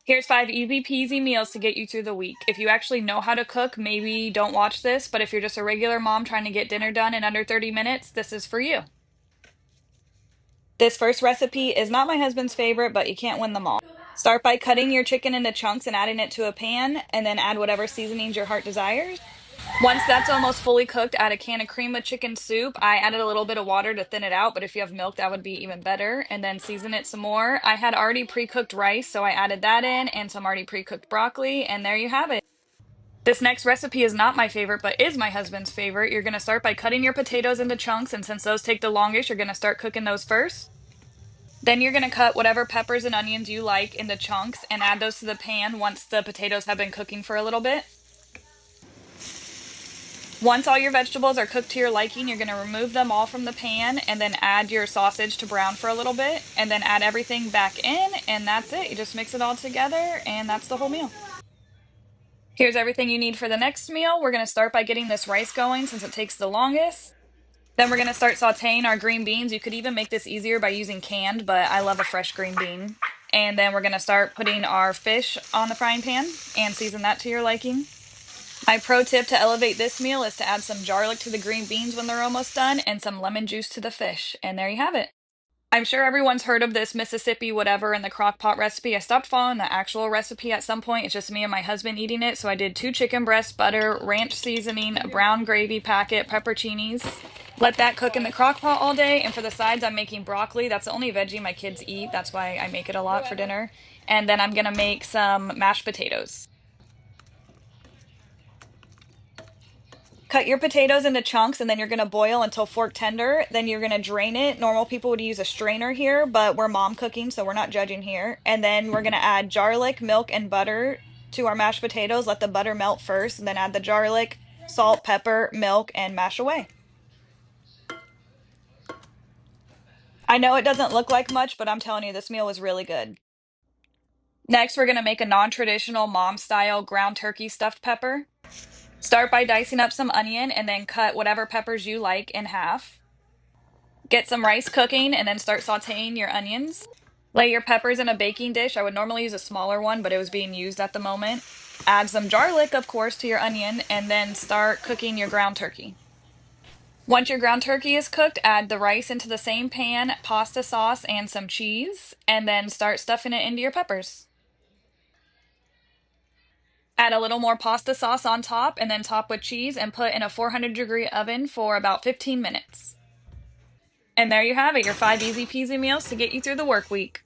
Here's 5 easy peasy meals to get you through the week. If you actually know how to cook, maybe don't watch this, but if you're just a regular mom trying to get dinner done in under 30 minutes, this is for you. This first recipe is not my husband's favorite, but you can't win them all. Start by cutting your chicken into chunks and adding it to a pan, and then add whatever seasonings your heart desires. Once that's almost fully cooked, add a can of cream of chicken soup. I added a little bit of water to thin it out, but if you have milk, that would be even better. And then season it some more. I had already pre-cooked rice, so I added that in and some already pre-cooked broccoli, and there you have it. This next recipe is not my favorite, but is my husband's favorite. You're going to start by cutting your potatoes into chunks, and since those take the longest, you're going to start cooking those first. Then you're going to cut whatever peppers and onions you like into chunks and add those to the pan once the potatoes have been cooking for a little bit. Once all your vegetables are cooked to your liking, you're going to remove them all from the pan and then add your sausage to brown for a little bit and then add everything back in, and that's it. You just mix it all together and that's the whole meal. Here's everything you need for the next meal. We're going to start by getting this rice going since it takes the longest. Then we're going to start sauteing our green beans. You could even make this easier by using canned, but I love a fresh green bean. And then we're going to start putting our fish on the frying pan and season that to your liking. My pro tip to elevate this meal is to add some garlic to the green beans when they're almost done and some lemon juice to the fish. And there you have it. I'm sure everyone's heard of this Mississippi whatever in the crock pot recipe. I stopped following the actual recipe at some point. It's just me and my husband eating it. So I did 2 chicken breasts, butter, ranch seasoning, a brown gravy packet, pepperoncinis. Let that cook in the crock pot all day. And for the sides, I'm making broccoli. That's the only veggie my kids eat. That's why I make it a lot for dinner. And then I'm going to make some mashed potatoes. Cut your potatoes into chunks and then you're going to boil until fork tender. Then you're going to drain it. Normal people would use a strainer here, but we're mom cooking, so we're not judging here. And then we're going to add garlic, milk, and butter to our mashed potatoes. Let the butter melt first, and then add the garlic, salt, pepper, milk, and mash away. I know it doesn't look like much, but I'm telling you, this meal was really good. Next, we're going to make a non-traditional mom-style ground turkey stuffed pepper. Start by dicing up some onion and then cut whatever peppers you like in half. Get some rice cooking and then start sauteing your onions. Lay your peppers in a baking dish. I would normally use a smaller one, but it was being used at the moment. Add some garlic, of course, to your onion and then start cooking your ground turkey. Once your ground turkey is cooked, add the rice into the same pan, pasta sauce, and some cheese, and then start stuffing it into your peppers. Add a little more pasta sauce on top and then top with cheese and put in a 400-degree oven for about 15 minutes. And there you have it, your 5 easy peasy meals to get you through the work week.